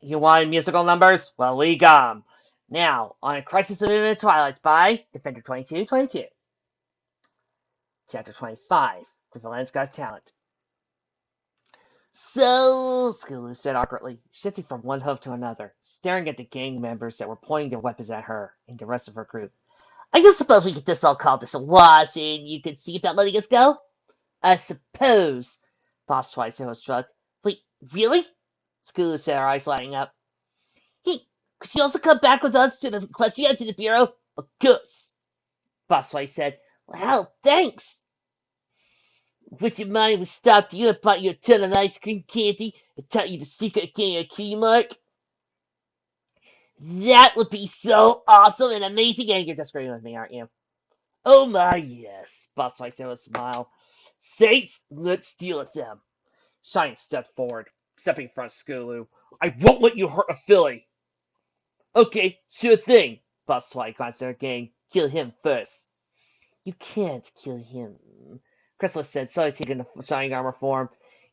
You wanted musical numbers? Well, we got 'em. Now, on A Crisis of Infinite Twilights by Defender 2222. Chapter 25, Griffin Got Talent. So, Skulu said awkwardly, shifting from one hoof to another, staring at the gang members that were pointing their weapons at her and the rest of her group. I just suppose we could just all call this a wash and you could see about letting us go? I suppose, Boss Twice was shrugged. Wait, really? Skulu said, her eyes lighting up. Hey, could you also come back with us to the Equestria to the Bureau? Of course, Boss Twice said. Well, thanks. Would you mind if we stopped you and bought you a ton of ice cream candy and taught you the secret of getting a key mark? That would be so awesome and amazing, and you're just agreeing with me, aren't you? Oh my, yes, Boss Twice said with a smile. Saints, let's deal with them. Shine stepped forward, stepping in front of Skulu. I won't let you hurt a filly. Okay, sure thing. Boss Twice glanced at her gang. Kill him first. You can't kill him, Chrysalis said, slowly taking the shining armor form.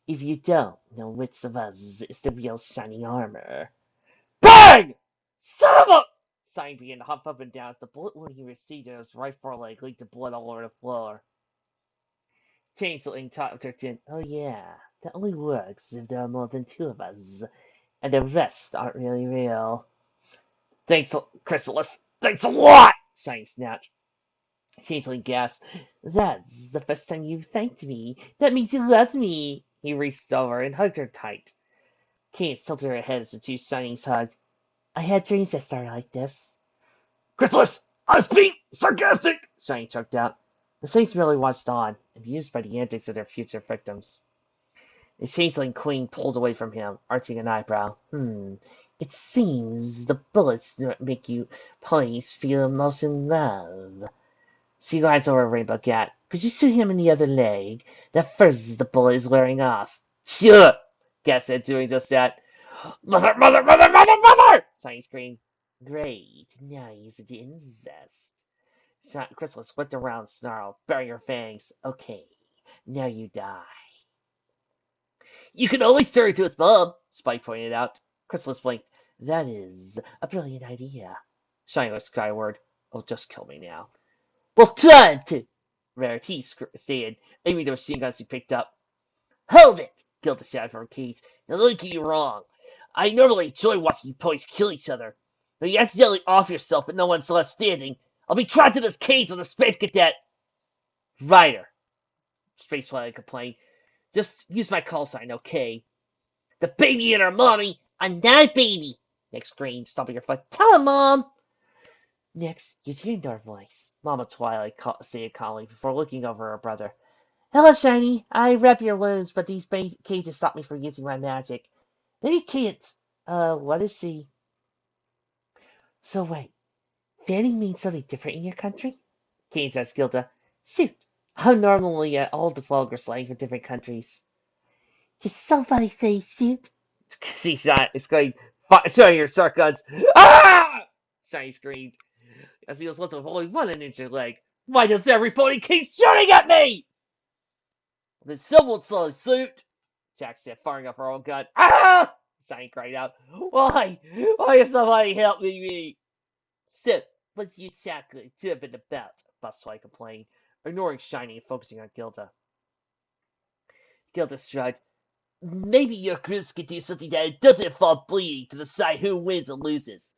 If you don't know which of us is the real shining armor. BANG! Son of a... Shining began to hop up and down as the bullet wound he received in his right foreleg leaked the blood all over the floor. Changeling tucked her chin. Oh yeah, that only works if there are more than two of us, and the rest aren't really real. Thanks, Chrysalis. Thanks a lot! Shining snapped. Changeling gasped. That's the first time you've thanked me. That means you loved me. He reached over and hugged her tight. Kate tilted her head as the two Shinings hugged. I had dreams that started like this. Chrysalis, I was being sarcastic! Shining choked out. The Saints merely watched on, amused by the antics of their future victims. The Changeling Queen pulled away from him, arching an eyebrow. It seems the bullets that make you ponies feel most in love. She glanced over at Rainbow Cat. Could you shoot him in the other leg? That first the bullet is wearing off. Sure! Cat said, doing just that. Mother, mother, mother, mother, mother! Shiny screamed. Great, now use it to incest. Chrysalis whipped around, snarled, burying her fangs. Okay, now you die. You can always turn to its bulb, Spike pointed out. Chrysalis blinked. That is a brilliant idea. Shiny looked skyward. Oh, just kill me now. Well, try to, Rarity said, aiming the machine gun she picked up. Hold it! Gilda shouted from her cage. Now, let me get you wrong. I normally enjoy watching you ponies kill each other. But you accidentally off yourself and no one's left standing. I'll be trapped in this cage with a space cadet. Ryder, Space Twilight complained. Just use my call sign, okay? The baby and her mommy. I'm not a baby, Nick screamed, stomping her foot. Tell him, Mom! Next, use your indoor voice, Mama Twilight said calmly before looking over her brother. Hello, Shiny. I wrap your wounds, but these cages stop me from using my magic. They can't. What is she? So wait, fanning means something different in your country? Kane asked Gilda. Shoot, I'm normally at all the vulgar slang for different countries. Did somebody say shoot? See, Shiny, it's going, showing your shark guns. Ah! Shiny screamed as he was left with only one injured leg. Why does everybody keep shooting at me? Then someone saw a suit, Jack said, firing off her own gun. Ah! Shiny cried out. Why? Why is nobody helping me? So, what's you chocolate driven about? Bustway complained, ignoring Shiny and focusing on Gilda. Gilda shrugged. Maybe your groups could do something that doesn't involve bleeding to decide who wins and loses.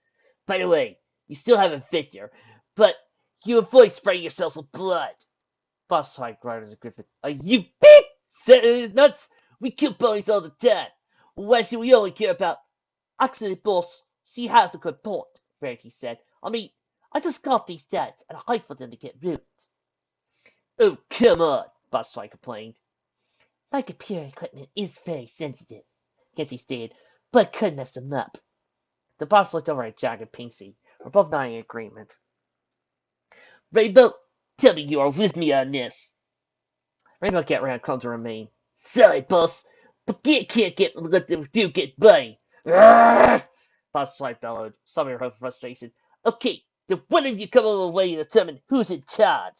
By the way, you still have a victor, but you avoid spraying yourselves with blood. Bustway grunted as a griffin. Are you beep? Nuts? We kill ponies all the time. Why should we only care about... Actually, boss, she has a good point, Rarity said. I mean, I just got these dads, and I hate for them to get ruined. Oh, come on, Bustway complained. My computer equipment is very sensitive, Casey stated, but I could mess them up. The boss looked over at Jack and Pinksy, were both nodding in agreement. Rainbow, tell me you are with me on this. Rainbow Cat ran come to remain. Sorry, boss, but can't let them do get by. Boss Swipe bellowed, stomping her with frustration. Okay, then one of you come over way to determine who's in charge.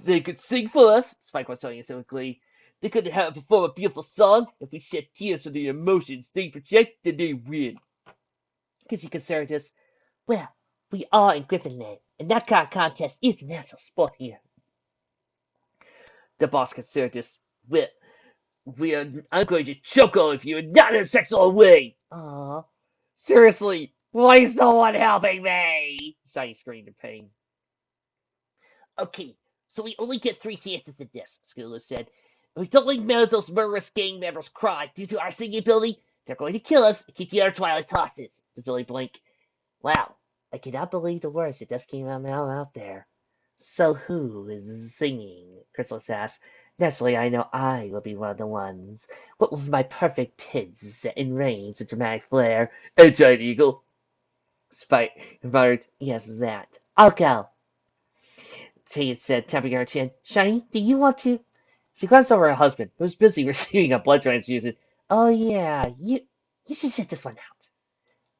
They could sing for us, Spike was telling us with glee. They couldn't have perform a beautiful song. If we shed tears for the emotions they project, then they win. Because you consider this, well, we are in Griffinland, and that kind of contest is a national sport here. The boss considered this, well, I'm going to choke all of you, not in a sexual way. Aw, seriously, why is no one helping me? Shiny screamed in pain. Okay, so we only get 3 chances at this, Schooler said. If we don't let none of those murderous gang members cry due to our singing ability, they're going to kill us and keep the other Twilights hostage. The Billy blinked. Wow, I cannot believe the words that just came out there. So who is singing? Chrysalis asked. Naturally, I know I will be one of the ones. What with my perfect pits and reins and dramatic flair. A giant eagle. Spike muttered, yes, that. I'll go. Jade said, tapping her chin. Shiny, do you want to? She glanced over at her husband, who was busy receiving a blood transfusion. Oh, yeah, you should sit this one out.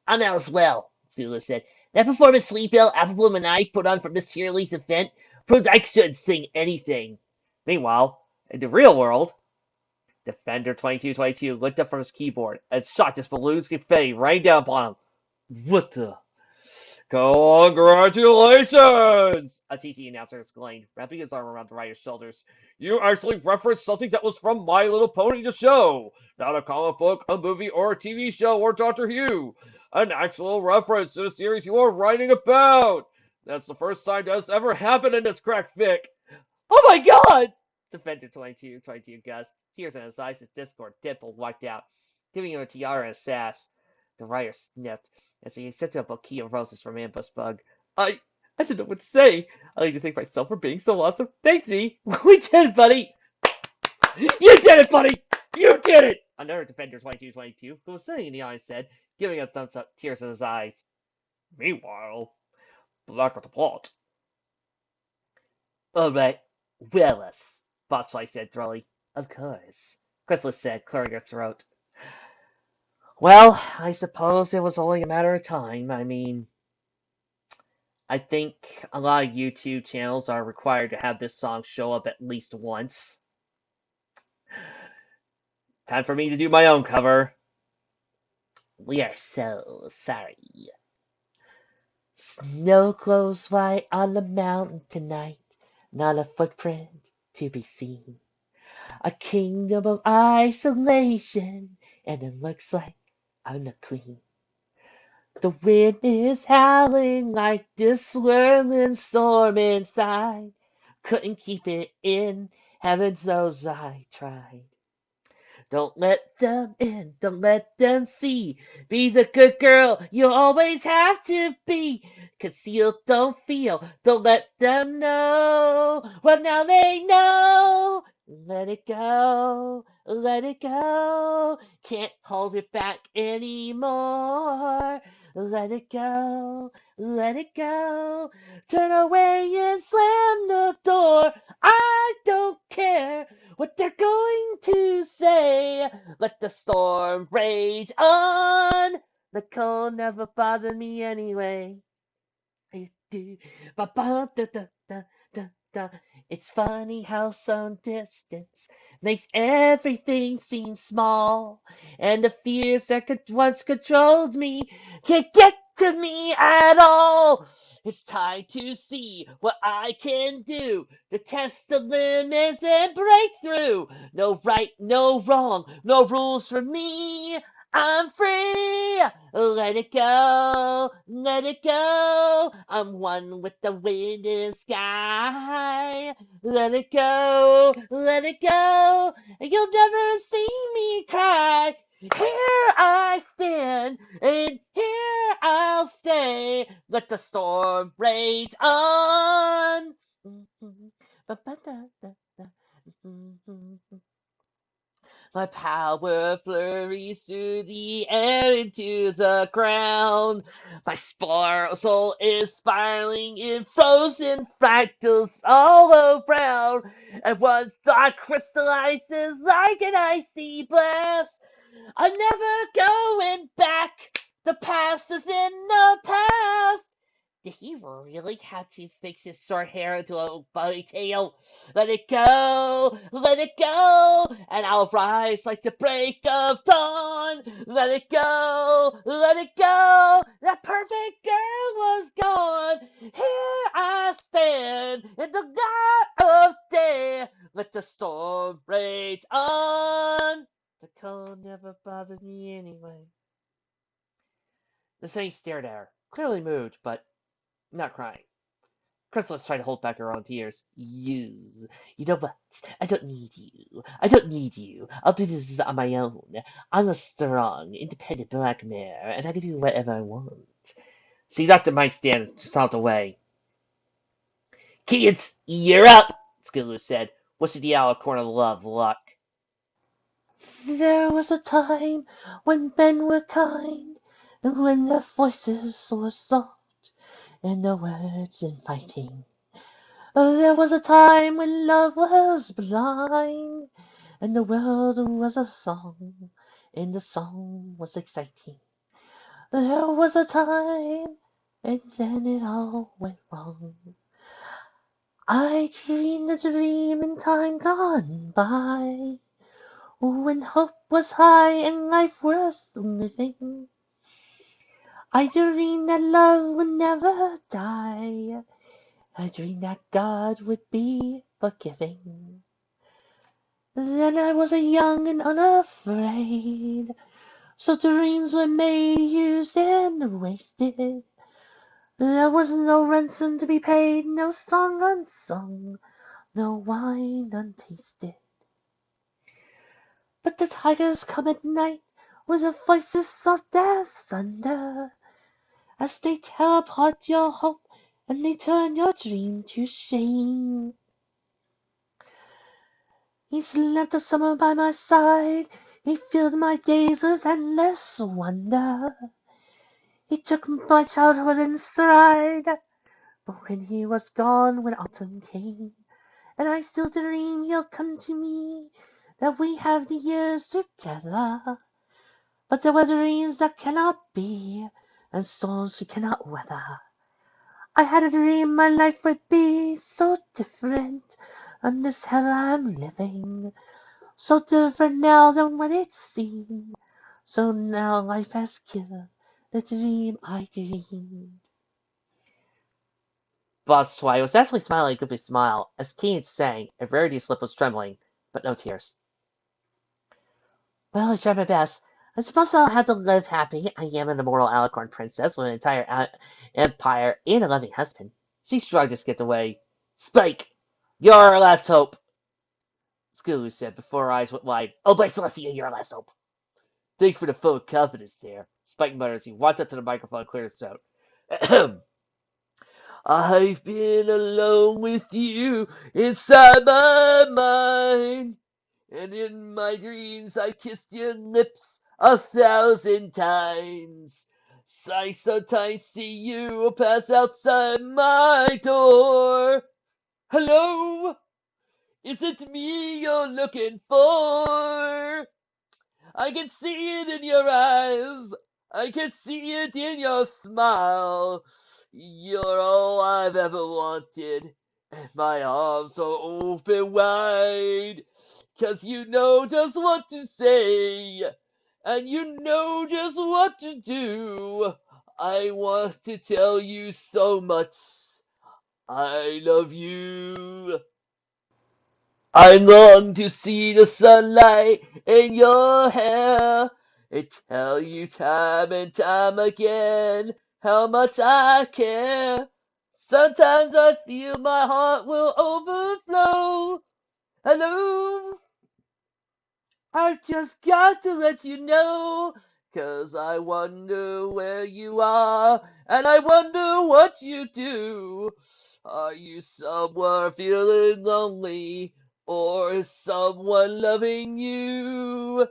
I'm out as well, Sula said. That performance Sleep Hill, Apple Bloom, and I put on for Miss Shirley's event proved I couldn't sing anything. Meanwhile, in the real world, Defender 2222 looked up from his keyboard and shot this balloon's confetti right down upon him. What the? Congratulations! A TT announcer exclaimed, wrapping his arm around the rider's shoulders. You actually referenced something that was from My Little Pony the show. Not a comic book, a movie, or a TV show, or Doctor Who. An actual reference to a series you are writing about. That's the first time that's ever happened in this crack fic. Oh my god! Defender 2222 gasped, tears in his eyes as Discord dimple walked out, giving him a tiara and a sass. The writer sniffed as he accepted a bouquet of roses from Ambush Bug. I don't know what to say. I like to thank myself for being so awesome. Thanks, me. We did it, buddy. You did it, buddy. You did it. Another Defender 2222, who was sitting in the audience, said, giving a thumbs up, tears in his eyes. Meanwhile, Black at the plot. All right, Willis, Bossfly said thrillingly. Of course, Chrysalis said, clearing her throat. Well, I suppose it was only a matter of time. I mean, I think a lot of YouTube channels are required to have this song show up at least once. Time for me to do my own cover. We are so sorry. Snow glows white on the mountain tonight, not a footprint to be seen. A kingdom of isolation, and it looks like I'm the queen. The wind is howling like this swirling storm inside. Couldn't keep it in, heavens knows I tried. Don't let them in, don't let them see. Be the good girl you always have to be. Conceal, don't feel, don't let them know. Well, now they know. Let it go, let it go. Can't hold it back anymore. Let it go, let it go. Turn away and slam the door. I don't care what they're going to say. Let the storm rage on. The cold never bothered me anyway. It's funny how some distance makes everything seem small, and the fears that once controlled me can't get to me at all. It's time to see what I can do to test the limits and break through. No right, no wrong, no rules for me. I'm free. Let it go, let it go. I'm one with the wind and sky. Let it go, let it go. You'll never see me cry. Here I stand, and here I'll stay. Let the storm rage on. My power flurries through the air into the ground. My soul is spiraling in frozen fractals all around. And one thought crystallizes like an icy blast. I'm never going back. The past is in the past. Did he really have to fix his short hair into a ponytail? Let it go, let it go, and I'll rise like the break of dawn. Let it go, let it go. That perfect girl was gone. Here I stand in the light of day. Let the storm rage on. The cold never bothered me anyway. The saint stared at her, clearly moved, but not crying. Chrysalis tried to hold back her own tears. You know what? I don't need you. I don't need you. I'll do this on my own. I'm a strong, independent black mare, and I can do whatever I want. She knocked the mic stand and stomped away. Kids, you're up, Skidoo said, wishing the owl a corner of love luck. There was a time when men were kind, and when their voices were soft, and their words inviting. There was a time when love was blind, and the world was a song, and the song was exciting. There was a time, and then it all went wrong. I dreamed a dream in time gone by, when hope was high and life worth living. I dreamed that love would never die. I dreamed that God would be forgiving. Then I was a young and unafraid, so dreams were made, used, and wasted. There was no ransom to be paid, no song unsung, no wine untasted. But the tigers come at night with their voices soft as thunder, as they tear apart your hope and they turn your dream to shame. He slept a summer by my side. He filled my days with endless wonder. He took my childhood in stride. But when he was gone, when autumn came, and I still dream he'll come to me, that we have the years together. But there were dreams that cannot be, and storms we cannot weather. I had a dream my life would be so different on this hell I'm living. So different now than when it seemed. So now life has killed the dream I dreamed. Boss Twilight was actually smiling a goofy smile as Keen sang, and Rarity's lip was trembling, but no tears. Well, I tried my best. I suppose I'll have to live happy. I am an immortal alicorn princess with an entire empire and a loving husband. She shrugged and skipped away. Spike! You're our last hope! Skulu said before her eyes went wide. Oh, by Celestia, you're our last hope! Thanks for the full confidence there, Spike muttered as he walked up to the microphone and cleared his throat. I've been alone with you inside my mind, and in my dreams I've kissed your lips 1,000 times. I sometimes see you pass outside my door. Hello? Is it me you're looking for? I can see it in your eyes. I can see it in your smile. You're all I've ever wanted. And my arms are open wide. 'Cause you know just what to say. And you know just what to do. I want to tell you so much. I love you. I long to see the sunlight in your hair and tell you time and time again how much I care. Sometimes I feel my heart will overflow. Hello, I've just got to let you know, 'cause I wonder where you are, and I wonder what you do. Are you somewhere feeling lonely, or is someone loving you?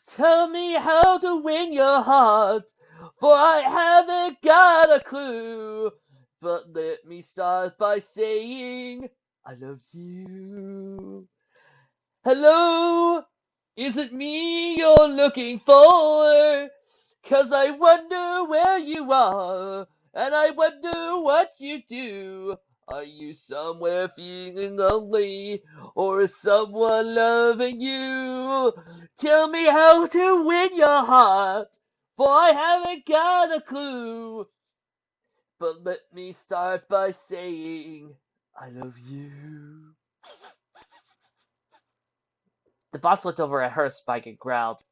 Tell me how to win your heart, for I haven't got a clue. But let me start by saying I love you. Hello? Is it me you're looking for? 'Cause I wonder where you are, And I wonder what you do. Are you somewhere feeling lonely, or is someone loving you? Tell me how to win your heart, for I haven't got a clue. But let me start by saying I love you. The boss looked over at her, Spike, and growled,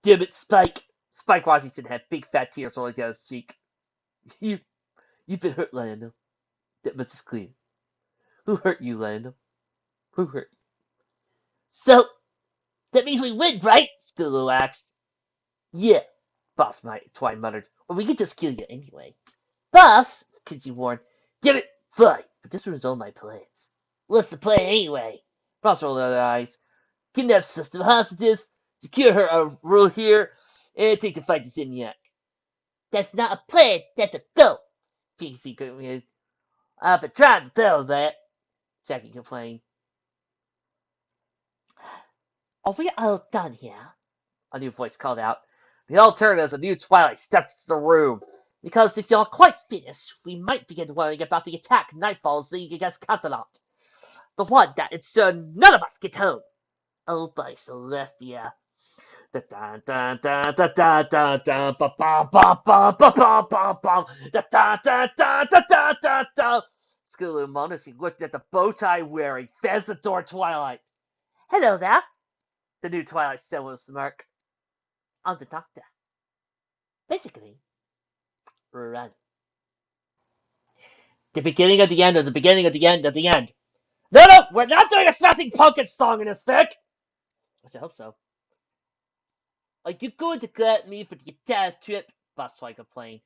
"Damn it, Spike!" Spike Washington had big fat tears rolling down his cheek. You, you've been hurt, Lando. That much is clear. Who hurt you, Lando? Who hurt you? So, that means we win, right? Scootaloo asked. Yeah, Boss Twine muttered. Or we could just kill you anyway. Boss, Kinsey warned. Damn it, fine, but this ruins all my plans. What's the plan anyway? Boss rolled her eyes. Kidnap system hostages, secure her rule here, and take the fight to Zinyak. That's not a plan, that's a goal, PC complained. I've been trying to tell her that, Jackie complained. Are we all done here? A new voice called out. We all turned as a new Twilight stepped into the room. Because if you're quite finished, we might begin worrying about the attack Nightfall's leading against Catalant. The one that ensured none of us get home. Oh, by Celestia. Scootaloo moaned as he looked at the bow tie wearing Fezador Twilight. Hello there, the new Twilight said with a smirk. I'm the doctor. Basically, run. The beginning of the end of the beginning of the end of the end. No, we're not doing a Smashing Pumpkins song in this fic! I hope so. Are you going to let me for the entire trip? Boss Twilight complained.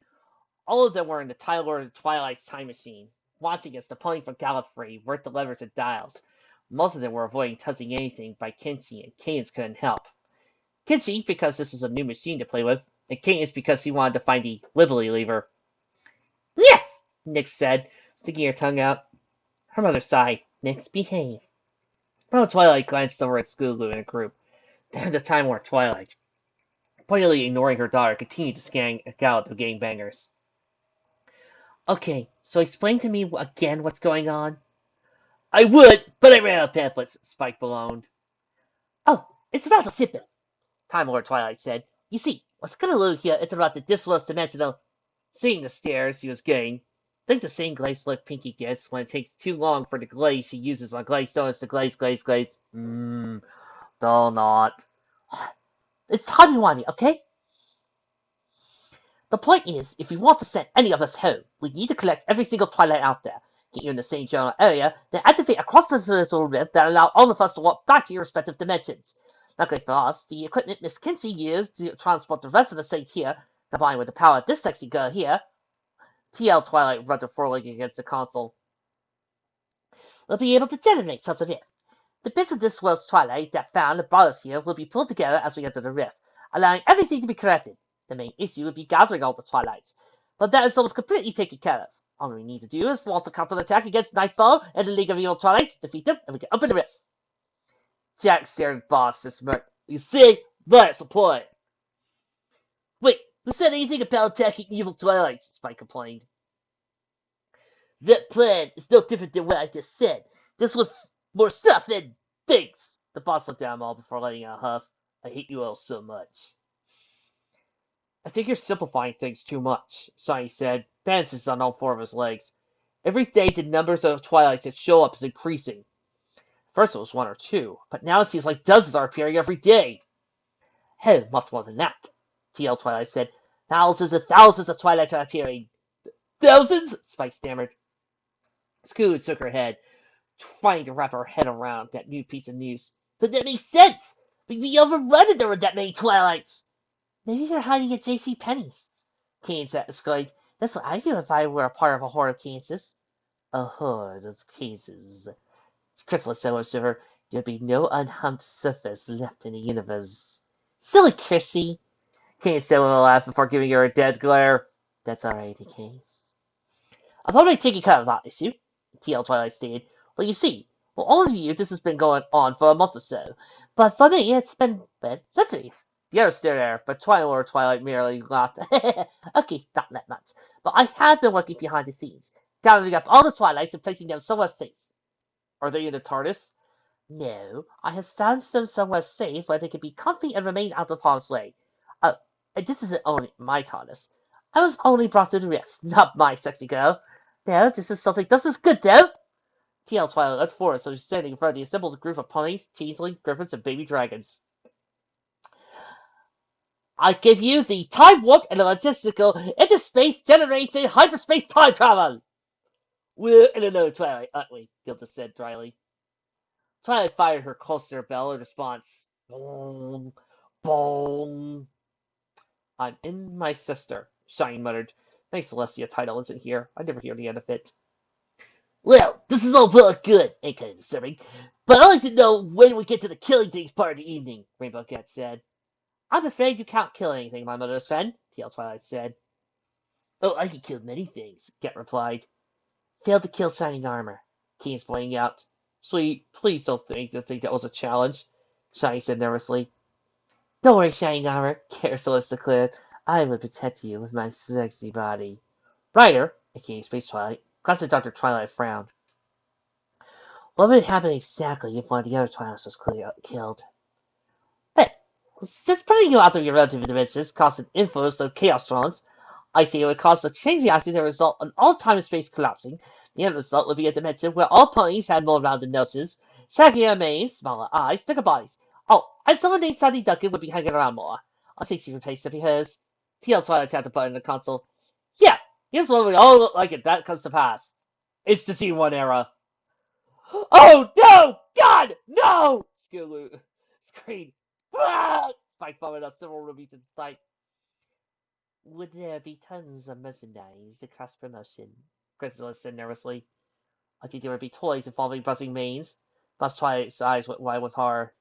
All of them were in the Time Lord of Twilight's time machine, watching as the plane from Gallifrey worked the levers and dials. Most of them were avoiding touching anything by Kinsey, and Cadence couldn't help. Kinsey, because this was a new machine to play with, and Cadence because he wanted to find the Liberty lever. Yes, Nyx said, sticking her tongue out. Her mother sighed. Nyx, behave. Bro Twilight glanced over at Scootaloo and a group. They had the Time Lord Twilight. Pointedly ignoring her daughter, continued to scan a gallop of gangbangers. Okay, so explain to me again what's going on. I would, but I ran out of pamphlets, Spike ballooned. Oh, it's rather simple, Time Lord Twilight said. You see, what's gonna lose here interrupted this was dimensional. Seeing the stares he was getting, think the same glaze look Pinky gets when it takes too long for the glaze she uses on glaze donuts to glaze. Donut. It's timey-wimey, okay? The point is, if we want to send any of us home, we need to collect every single Twilight out there, get you in the same general area, then activate a cross-dimensional rift that allow all of us to walk back to your respective dimensions. Luckily for us, the equipment Miss Kinsey used to transport the rest of the saints here, combined with the power of this sexy girl here, TL Twilight rubbed her foreleg against the console, will be able to generate such a rift. The bits of this world's Twilight that found and brought us here will be pulled together as we enter the rift, allowing everything to be corrected. The main issue would be gathering all the Twilights, but that is almost completely taken care of. All we need to do is launch a counterattack against Nightfall and the League of Evil Twilights, defeat them, and we can open the rift. Jack stared at Boss and smirked. You see? That's the point. Wait, who said anything about attacking evil Twilights? Spike complained. That plan is no different than what I just said. Just with more stuff and things. The boss looked at them all before letting out a huff. I hate you all so much. I think you're simplifying things too much, Sonny said, balancing on all four of his legs. Every day the numbers of Twilights that show up is increasing. First it was one or two, but now it seems like dozens are appearing every day. Hell, much more than that, TL Twilight said. Thousands and thousands of Twilights are appearing. Thousands? Spike stammered. Scootaloo shook her head, trying to wrap her head around that new piece of news. But that makes sense! We'd be overrun if there were that many Twilights! Maybe they're hiding at J.C. Penney's, Cadence exclaimed. That's what I'd do if I were a part of a horde of cases. A horde of cases. Chrysalis said with a shiver. There'd be no unhumped surface left in the universe. Silly Chrissy, Cadence said with a laugh before giving her a dead glare. That's already the case. I've already taken care of that issue, TL Twilight stated. Well, you see, for all of you, this has been going on for a month or so. But for me, it's been, centuries. The others stared at her, but Twilight merely laughed. Okay, not that much. But I have been working behind the scenes, gathering up all the Twilights and placing them somewhere safe. Are they in the TARDIS? No, I have found them somewhere safe where they can be comfy and remain out of harm's way. Uh, and this isn't only my TARDIS. I was only brought to the rift, not my sexy girl. No, this is something just as good, though. TL Twilight looked forward, so she's standing in front of the assembled group of ponies, changelings, griffins, and baby dragons. I give you the time warp and the logistical interspace generating hyperspace time travel. We're in another Twilight, aren't we? Gilda said dryly. Twilight fired her cluster bell in response. Boom, boom. I'm in my sister, Shine muttered. Thanks, Celestia. Title isn't here. I never hear the end of it. Well, this is all well good, ain't kind of disturbing. But I'd like to know when we get to the killing things part of the evening, Rainbow Cat said. I'm afraid you can't kill anything, my mother's friend, TL Twilight said. Oh, I can kill many things, Cat replied. Failed to kill Shining Armor, Keen's pointing out. Sweet, please don't think that was a challenge, Shiny said nervously. Don't worry, Shining Armor, Carasalis declared. I will protect you with my sexy body. Ryder, aka Space Twilight, Classic Dr. Twilight frowned. What would happen exactly if one of the other Twilights was killed? But, since putting you out of your relative dimensions causing influence of chaos drones, I see it would cause a chain reaction that result in all time and space collapsing. The end result would be a dimension where all ponies had more rounded noses, saggier manes, smaller eyes, thicker bodies. Oh, and someone named Sandy Duncan would be hanging around more. I think she replaced it because TL Twilight tapped the button on the console. Yeah, here's what we all look like if that comes to pass. It's the T1 era. Oh no! God, no! Skillu screamed. Ah! Spike bombing up several rubies in sight. Would there be tons of merchandise across promotion? Chrysalis said nervously. I think there would be toys involving buzzing manes. Plus Twilight's eyes went wide with horror.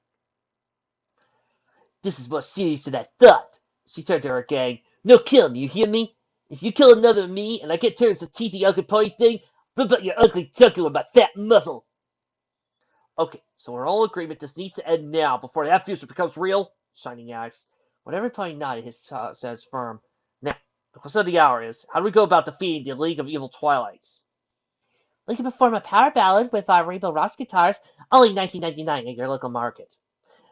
This is more serious than I thought. She turned to her gang. No killing, you hear me? If you kill another me and I get turned to teasy ugly pony thing, rip out your ugly junkie with my fat muzzle. Okay, so we're all in agreement this needs to end now before that future becomes real? Shining asked. When every pony nodded, his says firm. Now, because of the hour is, how do we go about defeating the League of Evil Twilights? We can perform a power ballad with our Rainbow Ross guitars, only $19.99 at your local market.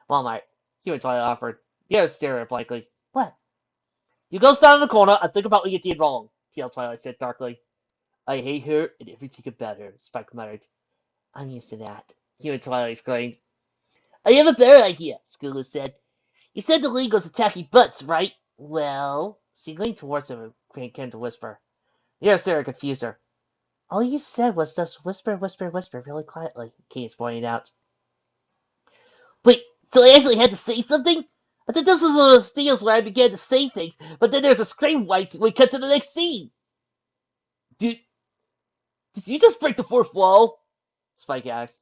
Walmart. Hugh and Twilight offered. The others stared at her blankly. What? You go stand in the corner and think about what you did wrong, TL Twilight said darkly. I hate her and everything about her, Spike muttered. I'm used to that. Hugh and Twilight exclaimed. I have a better idea, Skulu said. You said the League was attacking butts, right? Well, she leaned towards him and began to whisper. The other stared confused her. All you said was just whisper, whisper, whisper really quietly, Kate pointed out. Wait, so I actually had to say something? I thought this was one of those deals where I began to say things, but then there's a scream white when we cut to the next scene. Did you just break the fourth wall? Spike asked.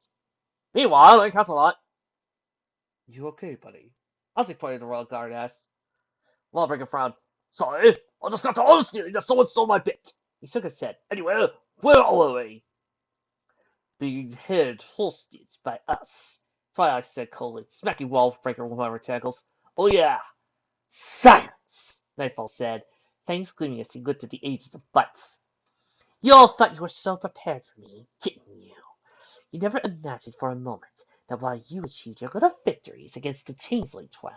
Meanwhile, I cut a lot. You okay, buddy? Ozzy pointed the Royal Guard asked. Lawbreaker frowned. Sorry, I just got the honest feeling that someone stole my bit. He shook his head. Anyway, where are we? Being held hostage by us, Twilight said coldly, smacking Wallbreaker with one of her tackles. Oh yeah. Silence, Nightfall said, fangs gleaming as he looked at the agents of butts. You all thought you were so prepared for me, didn't you? You never imagined for a moment that while you achieved your little victories against the Changeling Twilight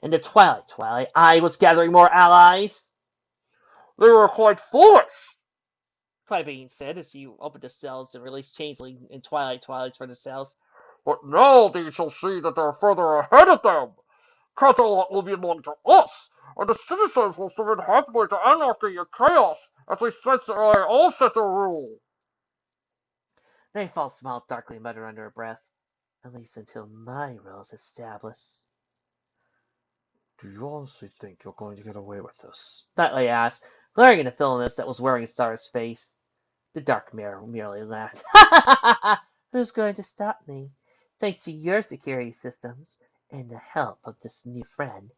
and the Twilight, I was gathering more allies. They were quite foolish, Crybaby said as she opened the cells and released Changeling and Twilights from the cells. But now they shall see that they're further ahead of them. Catalot will belong to us, and the citizens will submit happily to anarchy and chaos as we all set the rule. Nightfall smiled darkly and muttered under her breath. At least until my rule is established. Do you honestly think you're going to get away with this? Nightlight asked, glaring at the villainess that was wearing Star's face. The dark mirror merely laughed. Who's going to stop me? Thanks to your security systems and the help of this new friend.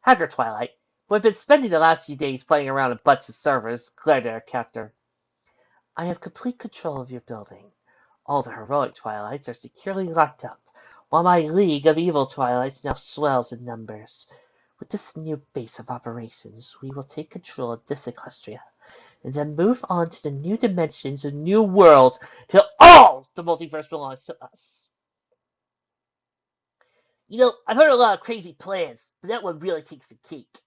Hacker Twilight, who had been spending the last few days playing around in Butts' servers, glared at her captor. I have complete control of your building. All the heroic Twilights are securely locked up, while my League of Evil Twilights now swells in numbers. With this new base of operations, we will take control of this Equestria, and then move on to the new dimensions and new worlds till all the multiverse belongs to us. I've heard a lot of crazy plans, but that one really takes the cake. It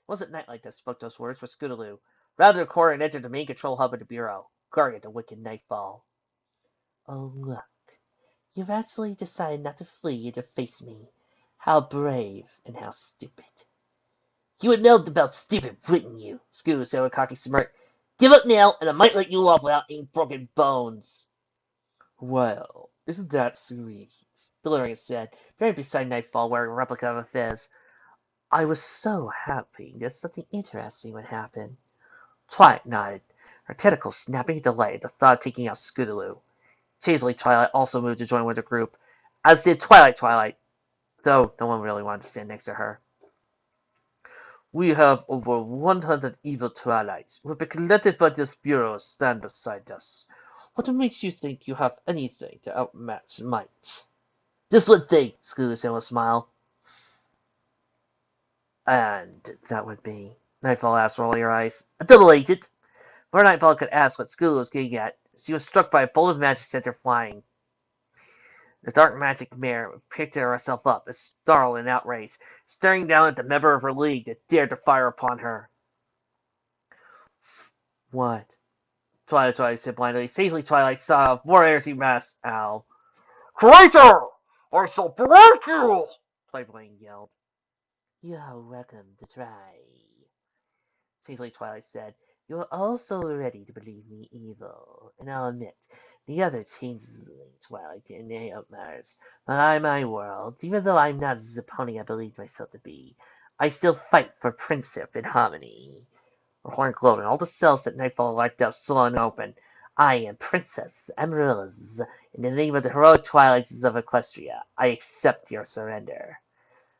wasn't Nightlight that spoke those words, but Scootaloo. Rounded the corner and entered the main control hub of the Bureau, guarding the wicked Nightfall. Oh, look. You've actually decided not to flee and to face me. How brave and how stupid. You would know about stupid, wouldn't you? Scootaloo said with a cocky smirk. Give up now, and I might let you off without any broken bones. Well, isn't that sweet? Delirium said, very beside Nightfall wearing a replica of a fez. I was so happy that something interesting would happen. Twilight nodded, her tentacles snapping in delight at the thought of taking out Scootaloo. Chaisley Twilight also moved to join with the group, as did Twilight, though no one really wanted to stand next to her. We have over 100 evil Twilights who have been collected by this Bureau stand beside us. What makes you think you have anything to outmatch might? This one thing, Scootaloo said with a smile. And that would be, Nightfall asked, rolling her eyes. A double agent. Before Nightfall could ask what Scootaloo was getting at, she was struck by a bolt of magic sent her flying. The dark magic mare picked herself up, startled and outraged, staring down at the member of her league that dared to fire upon her. What? Twilight said blindly. Sagely Twilight saw more energy mass owl. Creator! I shall break you! Twilight yelled. You're welcome to try. Sagely Twilight said. You're also ready to believe me evil, and I'll admit, the other changeling Twilight didn't help matters. But I'm my world, even though I'm not the pony I believed myself to be. I still fight for principle and harmony. Her horn glowed, and all the cells that Nightfall lighted up swung open. I am Princess Amaryllis. In the name of the heroic Twilights of Equestria, I accept your surrender.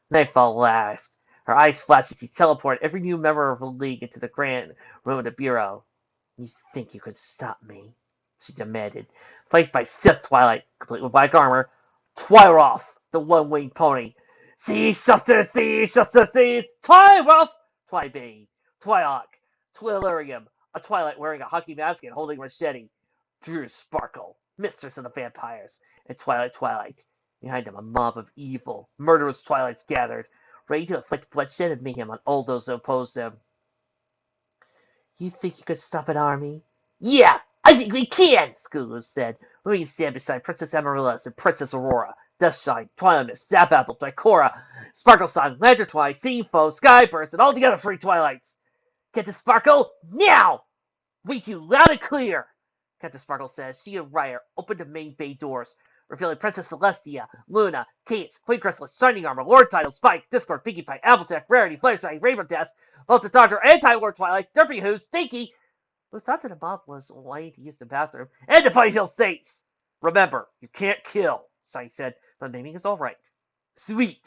Nightfall laughed. Her eyes flashed as she teleported every new member of the League into the grand room of the Bureau. You think you could stop me? She demanded. Flanked by Sith Twilight, complete with black armor, Twiroff, the one-winged pony. See, substance, Twiroff! Twilight, Twilight, Twilarium, a Twilight wearing a hockey mask and holding a machete. Drew Sparkle, mistress of the vampires, and Twilight. Behind him, a mob of evil, murderous Twilights gathered, ready to inflict bloodshed and mayhem on all those who opposed them. You think you could stop an army? Yeah, I think we can, Scootaloo said. We stand beside Princess Amaryllis and Princess Aurora, Deathshine, Twilight, Sapapple, Tricora, Sparkle-Sun, Lantern Twilight, Seeing Foe, Skyburst, and all the other free Twilights. Get to Sparkle now! Reach you loud and clear! Captain Sparkle said. She and Ryer opened the main bay doors, revealing Princess Celestia, Luna, Kate, Queen Chrysalis, Shining Armor, Lord Title, Spike, Discord, Pinkie Pie, Applejack, Rarity, Fluttershy, Rainbow Dash, both the Doctor, Anti-Lord Twilight, Derpy Who, Stinky, who thought that the mob was waiting to use the bathroom, and the Ponytail Saints! Remember, you can't kill, Shiny said, but naming is alright. Sweet,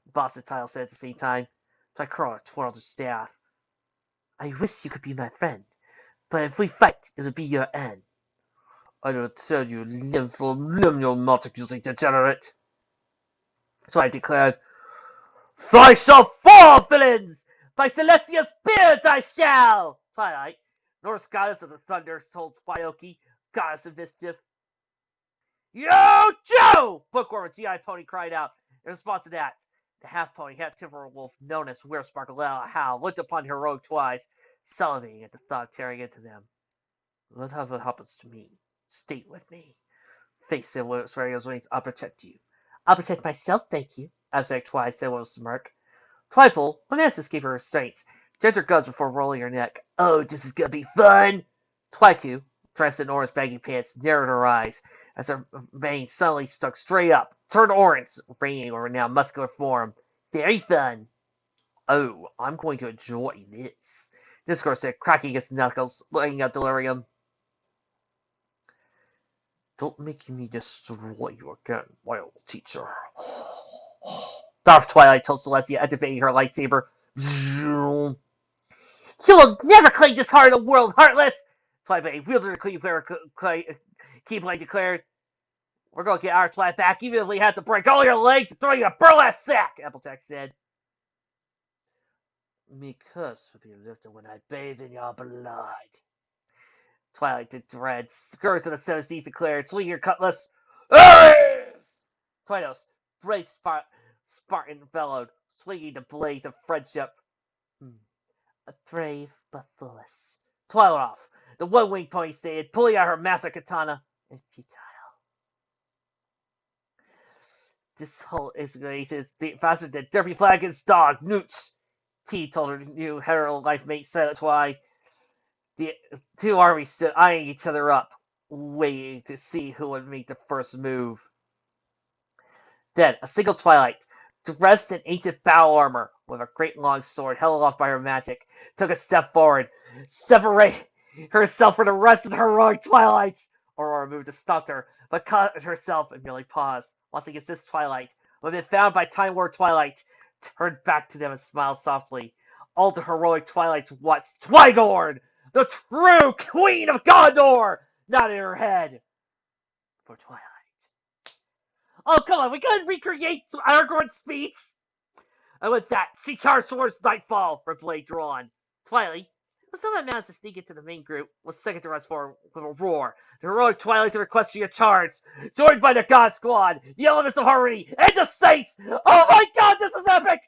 the boss and Tile said at the same time. Tricora twirled her staff. I wish you could be my friend, but if we fight, it'll be your end. I will tell you, liminal magic-using degenerate. So I declared, I shall fall, villains! By Celestia's beards I shall! Twilight, Norse goddess of the thunder, told Fyoki, goddess of mischief. Yo, Joe! Bookworm and GI Pony cried out. In response to that, the half-pony, half-timber-wolf, known as Weresparkle Howl, looked upon heroic Twice, salivating at the thought of tearing into them. Whatever happens to me, stay with me. Face said, swearing his wings, I'll protect you. I'll protect myself, thank you, Abstract Twilight said with a smirk. Twilight, Onassis gave her restraints, checked her guns before rolling her neck. Oh, this is gonna be fun! Twiku, dressed in orange baggy pants, narrowed her eyes as her veins suddenly stuck straight up, turned orange, bringing her now muscular form. Very fun. Oh, I'm going to enjoy this. Discord said, cracking his knuckles, laying out delirium. Don't make me destroy you again, my old teacher. Dark Twilight told Celestia, activating her lightsaber. You will never claim this heart of the world, Heartless! Twilight wielded her Keyblade declared. We're going to get our Twilight back, even if we have to break all your legs and throw you in a burlap sack, Applejack said. Me curse would be lifted when I bathe in your blood. Twilight did dread, skirts of the seven seas declared, swinging her cutlass. Ares! Twilight, brave Spartan bellowed, swinging the blades of friendship. A brave but foolish. Twilight off. The one-winged pony stayed, pulling out her massive katana, and futile. This whole installation is faster than Derpy Flanagan's dog, Newts. T told her new hetero life mate Silent why the two armies stood eyeing each other up, waiting to see who would make the first move. Then, a single Twilight, dressed in ancient battle armor, with a great long sword held aloft by her magic, took a step forward, separating herself from the rest of the heroic Twilights. Aurora moved to stop her, but caught herself and merely paused. Once against this Twilight, who had been found by Time-War Twilight, turned back to them and smiled softly. All the heroic Twilights watched Twigorn, the true Queen of Gondor, nodded her head for Twilight. Oh, come on, we gotta recreate Aragorn's speech! And with that, she charged towards nightfall, her blade drawn. Twilight, who somehow managed to sneak into the main group, was second to rush forward with a roar. The heroic Twilights are requesting a charge, joined by the God Squad, the Elements of Harmony, and the Saints! Oh my god, this is epic!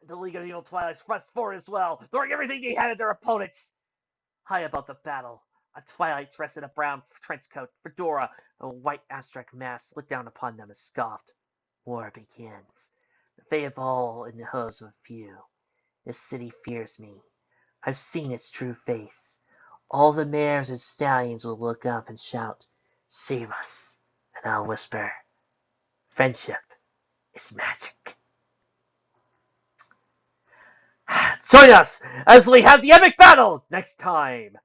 The League of Evil Twilights pressed forward as well, throwing everything they had at their opponents. High above the battle, a Twilight dressed in a brown trench coat, fedora, and a white abstract mask looked down upon them and scoffed. War begins. The fate of all in the hopes of a few. This city fears me. I've seen its true face. All the mares and stallions will look up and shout, "Save us!" And I'll whisper, "Friendship is magic." Join us as we have the epic battle next time.